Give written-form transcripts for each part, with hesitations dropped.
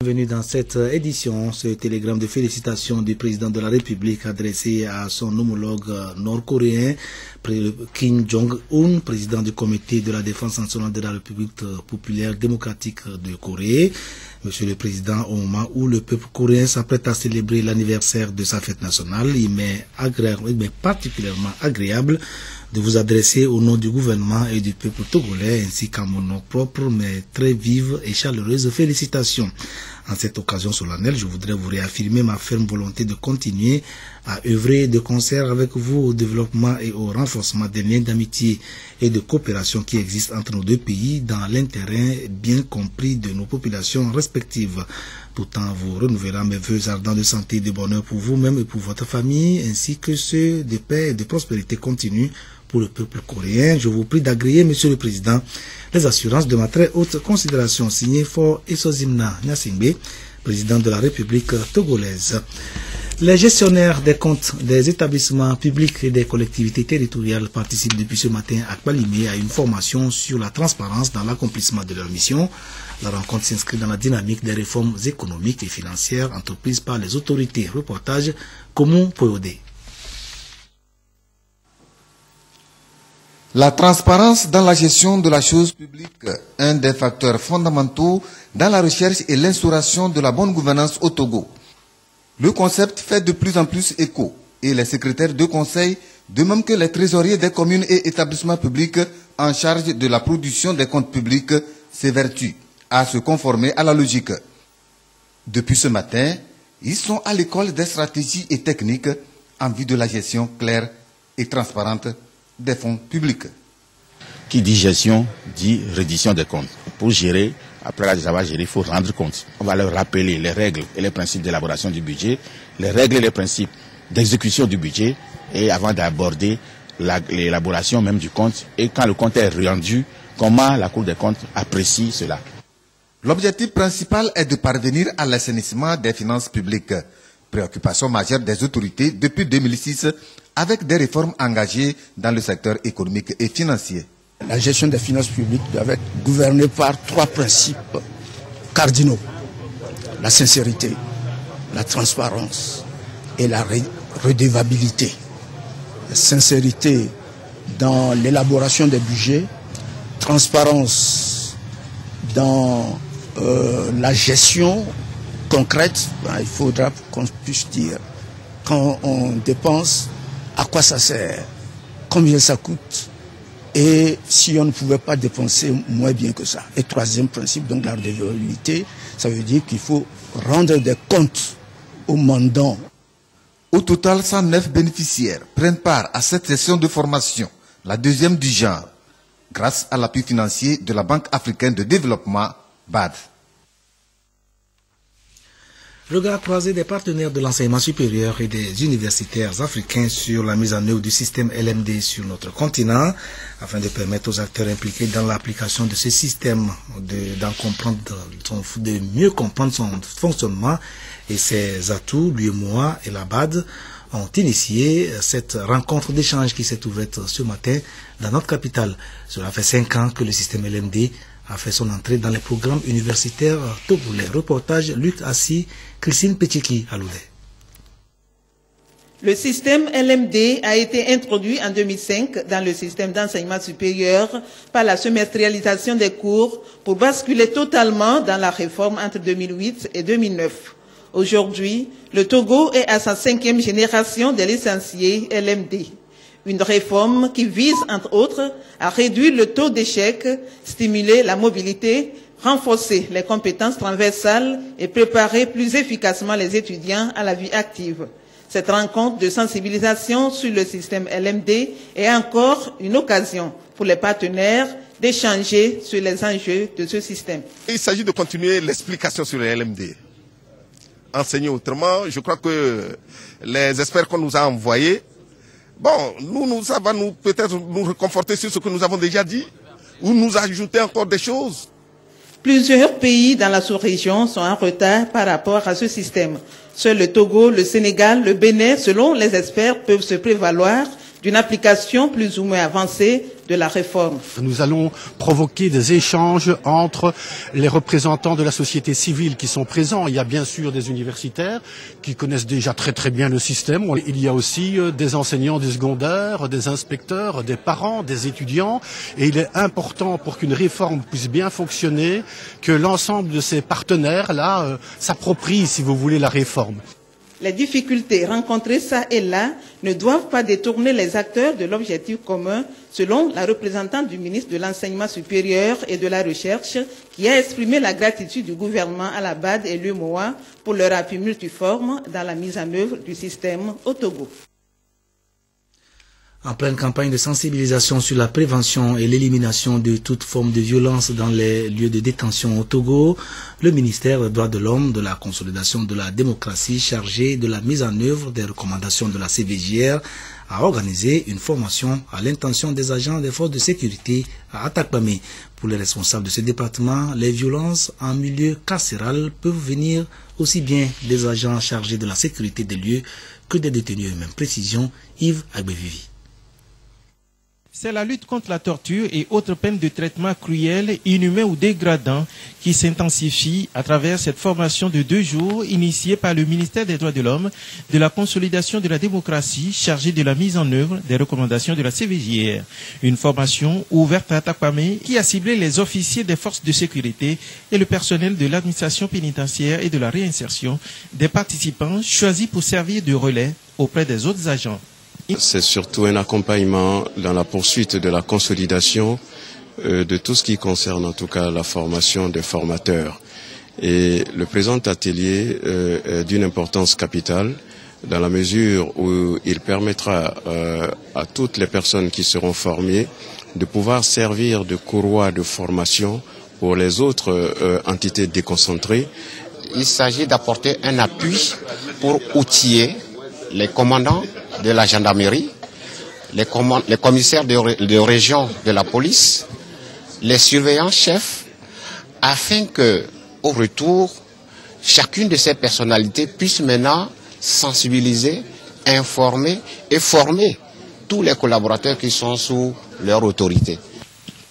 bienvenue dans cette édition. Ce télégramme de félicitations du président de la République adressé à son homologue nord-coréen, Kim Jong-un, président du comité de la défense nationale de la République populaire démocratique de Corée. Monsieur le Président, au moment où le peuple coréen s'apprête à célébrer l'anniversaire de sa fête nationale, il m'est particulièrement agréable de vous adresser au nom du gouvernement et du peuple togolais, ainsi qu'à mon nom propre, mes très vives et chaleureuses félicitations. En cette occasion solennelle, je voudrais vous réaffirmer ma ferme volonté de continuer à œuvrer de concert avec vous au développement et au renforcement des liens d'amitié et de coopération qui existent entre nos deux pays dans l'intérêt bien compris de nos populations respectives, tout en vous renouvelant mes vœux ardents de santé et de bonheur pour vous-même et pour votre famille, ainsi que ceux de paix et de prospérité continue pour le peuple coréen. Je vous prie d'agréer, Monsieur le Président, les assurances de ma très haute considération. Signé For Esozimna Nyasingbe, président de la République togolaise. Les gestionnaires des comptes des établissements publics et des collectivités territoriales participent depuis ce matin à Kpalimé à une formation sur la transparence dans l'accomplissement de leur mission. La rencontre s'inscrit dans la dynamique des réformes économiques et financières entreprises par les autorités. Reportage Komon Poyodé. La transparence dans la gestion de la chose publique, un des facteurs fondamentaux dans la recherche et l'instauration de la bonne gouvernance au Togo. Le concept fait de plus en plus écho et les secrétaires de conseil, de même que les trésoriers des communes et établissements publics en charge de la production des comptes publics, s'évertuent à se conformer à la logique. Depuis ce matin, ils sont à l'école des stratégies et techniques en vue de la gestion claire et transparente des fonds publics. Qui dit gestion, dit reddition des comptes. Pour gérer, après les avoir géré, il faut rendre compte. On va leur rappeler les règles et les principes d'élaboration du budget, les règles et les principes d'exécution du budget, et avant d'aborder l'élaboration même du compte, et quand le compte est rendu, comment la Cour des comptes apprécie cela. L'objectif principal est de parvenir à l'assainissement des finances publiques, préoccupation majeure des autorités depuis 2006, avec des réformes engagées dans le secteur économique et financier. La gestion des finances publiques doit être gouvernée par trois principes cardinaux. La sincérité, la transparence et la redevabilité. La sincérité dans l'élaboration des budgets, transparence dans la gestion concrète. Il faudra qu'on puisse dire quand on dépense, à quoi ça sert, combien ça coûte, et si on ne pouvait pas dépenser moins bien que ça. Et troisième principe, donc la redevabilité, ça veut dire qu'il faut rendre des comptes aux mandants. Au total, 109 bénéficiaires prennent part à cette session de formation, la deuxième du genre, grâce à l'appui financier de la Banque africaine de développement, BAD. Regard croisé des partenaires de l'enseignement supérieur et des universitaires africains sur la mise en œuvre du système LMD sur notre continent, afin de permettre aux acteurs impliqués dans l'application de ce système de mieux comprendre son fonctionnement et ses atouts. L'UEMOA et la BAD ont initié cette rencontre d'échange qui s'est ouverte ce matin dans notre capitale. Cela fait 5 ans que le système LMD a fait son entrée dans les programmes universitaires togolais. Reportage Luc Assi, Christine Petchiki à Loudé. Le système LMD a été introduit en 2005 dans le système d'enseignement supérieur par la semestrialisation des cours pour basculer totalement dans la réforme entre 2008 et 2009. Aujourd'hui, le Togo est à sa 5e génération de licenciés LMD. Une réforme qui vise, entre autres, à réduire le taux d'échec, stimuler la mobilité, renforcer les compétences transversales et préparer plus efficacement les étudiants à la vie active. Cette rencontre de sensibilisation sur le système LMD est encore une occasion pour les partenaires d'échanger sur les enjeux de ce système. Il s'agit de continuer l'explication sur le LMD. Enseigner autrement, je crois que les experts qu'on nous a envoyés, ça va peut-être nous réconforter sur ce que nous avons déjà dit, ou nous ajouter encore des choses. Plusieurs pays dans la sous-région sont en retard par rapport à ce système. Seul le Togo, le Sénégal, le Bénin, selon les experts, peuvent se prévaloir d'une application plus ou moins avancée de la réforme. Nous allons provoquer des échanges entre les représentants de la société civile qui sont présents. Il y a bien sûr des universitaires qui connaissent déjà très bien le système. Il y a aussi des enseignants du secondaire, des inspecteurs, des parents, des étudiants. Et il est important pour qu'une réforme puisse bien fonctionner que l'ensemble de ces partenaires-là s'approprient, si vous voulez, la réforme. Les difficultés rencontrées ça et là ne doivent pas détourner les acteurs de l'objectif commun, selon la représentante du ministre de l'Enseignement supérieur et de la Recherche, qui a exprimé la gratitude du gouvernement à la BAD et l'UMOA pour leur appui multiforme dans la mise en œuvre du système au Togo. En pleine campagne de sensibilisation sur la prévention et l'élimination de toute forme de violence dans les lieux de détention au Togo, le ministère des Droits de l'Homme, de la consolidation de la démocratie chargé de la mise en œuvre des recommandations de la CVJR a organisé une formation à l'intention des agents des forces de sécurité à Atakpamé. Pour les responsables de ce département, les violences en milieu carcéral peuvent venir aussi bien des agents chargés de la sécurité des lieux que des détenus eux-mêmes. Précision, Yves Agbevivi. C'est la lutte contre la torture et autres peines de traitement cruels, inhumains ou dégradants qui s'intensifie à travers cette formation de 2 jours initiée par le ministère des Droits de l'Homme, de la consolidation de la démocratie chargée de la mise en œuvre des recommandations de la CVJR. Une formation ouverte à Atakpamé qui a ciblé les officiers des forces de sécurité et le personnel de l'administration pénitentiaire et de la réinsertion, des participants choisis pour servir de relais auprès des autres agents. C'est surtout un accompagnement dans la poursuite de la consolidation de tout ce qui concerne en tout cas la formation des formateurs. Et le présent atelier est d'une importance capitale dans la mesure où il permettra à toutes les personnes qui seront formées de pouvoir servir de courroie de formation pour les autres entités déconcentrées. Il s'agit d'apporter un appui pour outiller les commandants de la gendarmerie, les commissaires de région de la police, les surveillants chefs, afin que, au retour, chacune de ces personnalités puisse maintenant sensibiliser, informer et former tous les collaborateurs qui sont sous leur autorité.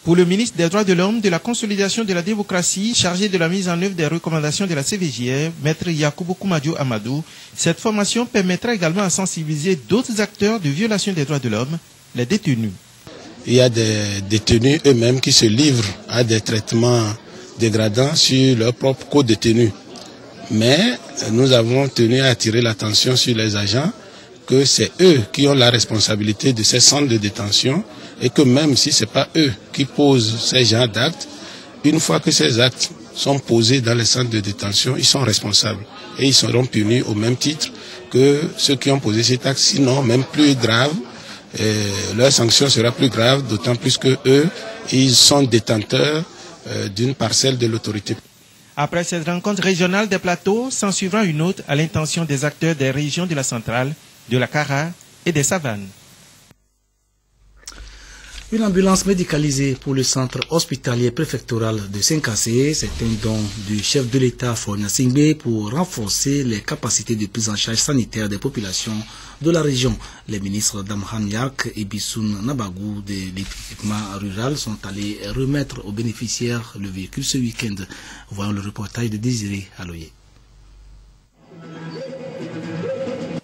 Pour le ministre des Droits de l'Homme, de la consolidation de la démocratie, chargé de la mise en œuvre des recommandations de la CVJR, Maître Yakubu Kumadio Amadou, cette formation permettra également à sensibiliser d'autres acteurs de violation des droits de l'homme, les détenus. Il y a des détenus eux-mêmes qui se livrent à des traitements dégradants sur leurs propres co-détenus. Mais nous avons tenu à attirer l'attention sur les agents que c'est eux qui ont la responsabilité de ces centres de détention et que même si ce n'est pas eux qui posent ces genres d'actes, une fois que ces actes sont posés dans les centres de détention, ils sont responsables et ils seront punis au même titre que ceux qui ont posé cet acte, sinon même plus grave. Leur sanction sera plus grave, d'autant plus que eux, ils sont détenteurs d'une parcelle de l'autorité. Après cette rencontre régionale des plateaux, s'en suivra une autre à l'intention des acteurs des régions de la centrale, de la Kara et des savanes. Une ambulance médicalisée pour le centre hospitalier préfectoral de Senkassé, c'est un don du chef de l'État Faure Gnassingbé pour renforcer les capacités de prise en charge sanitaire des populations de la région. Les ministres Damhan Yak et Bissoun Nabagou de l'équipement rural sont allés remettre aux bénéficiaires le véhicule ce week-end. Voyons le reportage de Désiré Aloye.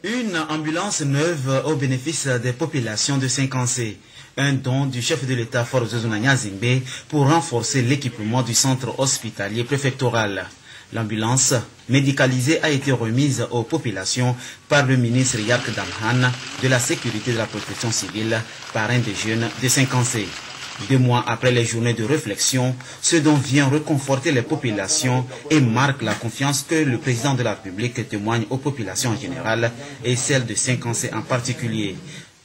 Une ambulance neuve au bénéfice des populations de Senkassé. Un don du chef de l'État Faure Gnassingbé pour renforcer l'équipement du centre hospitalier préfectoral. L'ambulance médicalisée a été remise aux populations par le ministre Yak Damhan de la Sécurité et de la Protection civile, parrain des jeunes de Senkassé. 2 mois après les journées de réflexion, ce don vient réconforter les populations et marque la confiance que le président de la République témoigne aux populations en général et celles de Senkassé en particulier.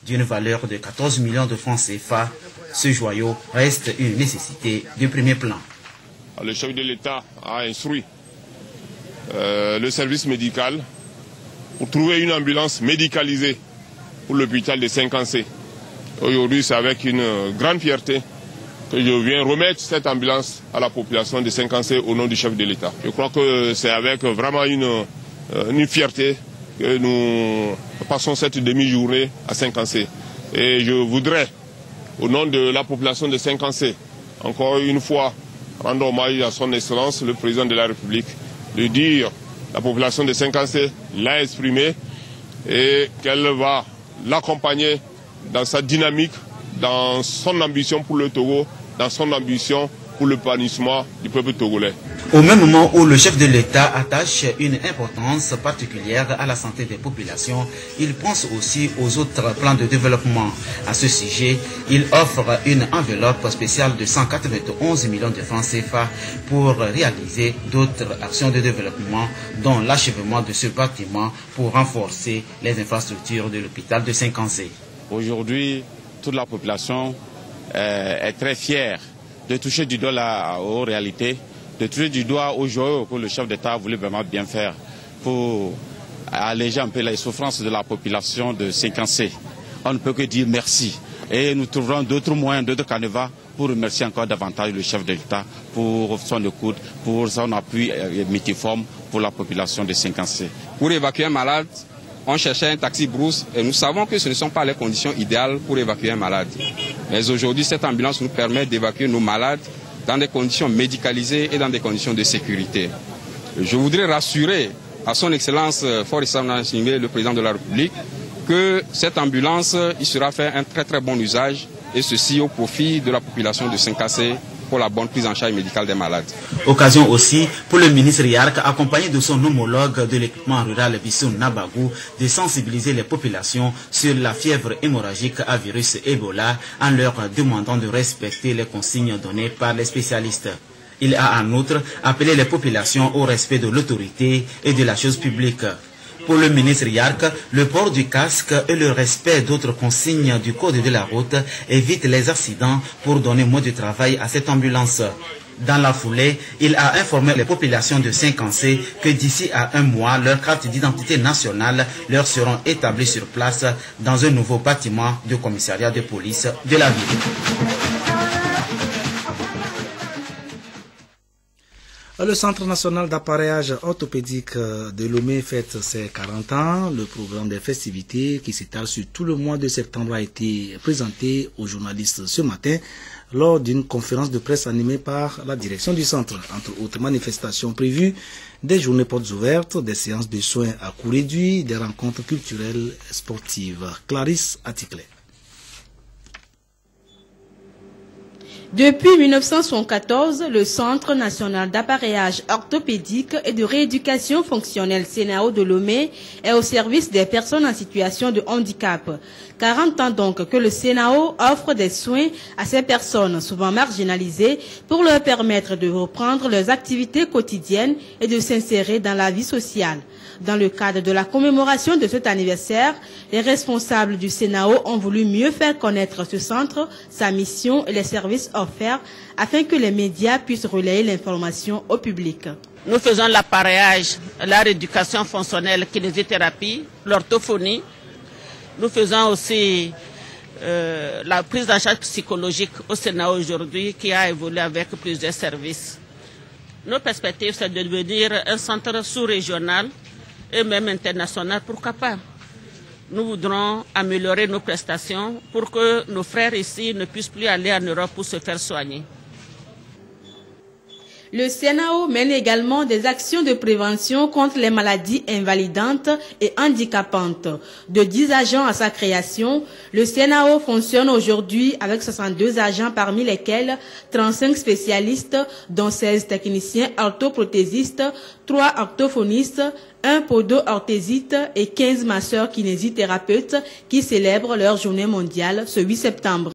D'une valeur de 14 millions de francs CFA, ce joyau reste une nécessité de premier plan. Le chef de l'État a instruit le service médical pour trouver une ambulance médicalisée pour l'hôpital de Senkassé. Aujourd'hui, c'est avec une grande fierté que je viens remettre cette ambulance à la population de Senkassé au nom du chef de l'État. Je crois que c'est avec vraiment une fierté que nous passons cette demi-journée à Senkassé. Et je voudrais au nom de la population de Saint-Cancé, encore une fois, rendre hommage à son Excellence, le Président de la République, de dire la population de Saint-Cancé l'a exprimé et qu'elle va l'accompagner dans sa dynamique, dans son ambition pour le Togo, dans son ambition pour le l'épanouissement du peuple togolais. Au même moment où le chef de l'État attache une importance particulière à la santé des populations, il pense aussi aux autres plans de développement. À ce sujet, il offre une enveloppe spéciale de 191 millions de francs CFA pour réaliser d'autres actions de développement, dont l'achèvement de ce bâtiment pour renforcer les infrastructures de l'hôpital de Saint-Cancé. Aujourd'hui, toute la population est très fière de toucher du doigt aux réalités, de toucher du doigt aux joyaux que le chef d'État voulait vraiment bien faire pour alléger un peu les souffrances de la population de Saint-Cancé. On ne peut que dire merci. Et nous trouverons d'autres moyens, d'autres canevas pour remercier encore davantage le chef de l'État pour son écoute, pour son appui multiforme pour la population de Saint-Cancé. Pour évacuer un malade, on cherchait un taxi brousse et nous savons que ce ne sont pas les conditions idéales pour évacuer un malade. Mais aujourd'hui, cette ambulance nous permet d'évacuer nos malades dans des conditions médicalisées et dans des conditions de sécurité. Je voudrais rassurer à son Excellence Faure-Issa Gnassingbe, le Président de la République, que cette ambulance, il sera fait un très très bon usage, et ceci au profit de la population de Saint-Cancé pour la bonne prise en charge médicale des malades. Occasion aussi pour le ministre Yark, accompagné de son homologue de l'équipement rural Bissou Nabagou, de sensibiliser les populations sur la fièvre hémorragique à virus Ebola en leur demandant de respecter les consignes données par les spécialistes. Il a en outre appelé les populations au respect de l'autorité et de la chose publique. Pour le ministre Yark, le port du casque et le respect d'autres consignes du code de la route évitent les accidents pour donner moins de travail à cette ambulance. Dans la foulée, il a informé les populations de Saint-Cancé que d'ici à un mois, leurs cartes d'identité nationale leur seront établies sur place dans un nouveau bâtiment de commissariat de police de la ville. Le Centre national d'appareillage orthopédique de Lomé fête ses 40 ans. Le programme des festivités qui s'étale sur tout le mois de septembre a été présenté aux journalistes ce matin lors d'une conférence de presse animée par la direction du centre. Entre autres manifestations prévues, des journées portes ouvertes, des séances de soins à coût réduit, des rencontres culturelles et sportives. Clarisse Aticlet. Depuis 1974, le Centre national d'appareillage orthopédique et de rééducation fonctionnelle CNAO de Lomé est au service des personnes en situation de handicap. 40 ans donc que le CNAO offre des soins à ces personnes souvent marginalisées pour leur permettre de reprendre leurs activités quotidiennes et de s'insérer dans la vie sociale. Dans le cadre de la commémoration de cet anniversaire, les responsables du CNAO ont voulu mieux faire connaître ce centre, sa mission et les services offerts afin que les médias puissent relayer l'information au public. Nous faisons l'appareillage, la rééducation fonctionnelle, kinésithérapie, l'orthophonie. Nous faisons aussi la prise en charge psychologique au CNAO aujourd'hui qui a évolué avec plusieurs services. Nos perspectives, c'est de devenir un centre sous-régional et même international, pourquoi pas. Nous voudrons améliorer nos prestations pour que nos frères ici ne puissent plus aller en Europe pour se faire soigner. Le CNAO mène également des actions de prévention contre les maladies invalidantes et handicapantes. De 10 agents à sa création, le CNAO fonctionne aujourd'hui avec 62 agents parmi lesquels 35 spécialistes, dont 16 techniciens orthoprothésistes, 3 orthophonistes, 1 podo-orthésite et 15 masseurs kinésithérapeutes qui célèbrent leur journée mondiale ce 8 septembre.